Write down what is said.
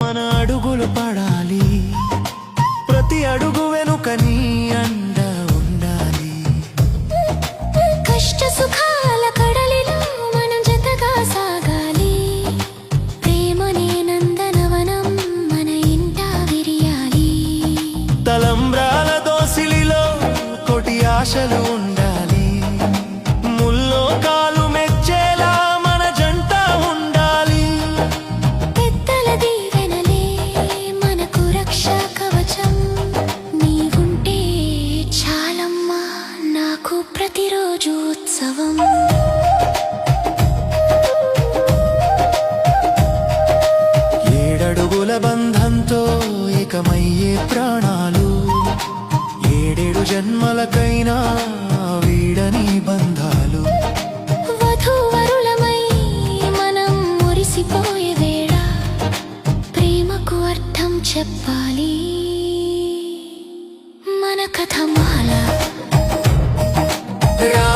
మన అడుగులు పడాలి, ప్రతి అడుగు వెనుక నీ అండ ఉండాలి. కష్ట సుఖాల కడలిలో మనం జతగా సాగాలి, ప్రేమనే నందనవనం మన ఇంట విరియాలి. తలంబ్రాల దోసిలిలో కోటి ఆశలు ఉండాలి, ముల్లో కాలు మెచ్చేలా మన జంట ఉండాలి. పెద్దల దీవెనలే మనకు రక్షా కవచం, నీవుంటే చాలమ్మా నాకు ప్రతిరోజు ఉత్సవం. ఏడడుగుల బంధంతో ఏకమయ్యే ప్రాణాలు, ఏడేడు జన్మలకైనా వీడని బంధాలు. వధూవరులమై మనం మురిసిపోయే వేళ ప్రేమకు అర్థం చెప్పాలి. మన కథ మాల రా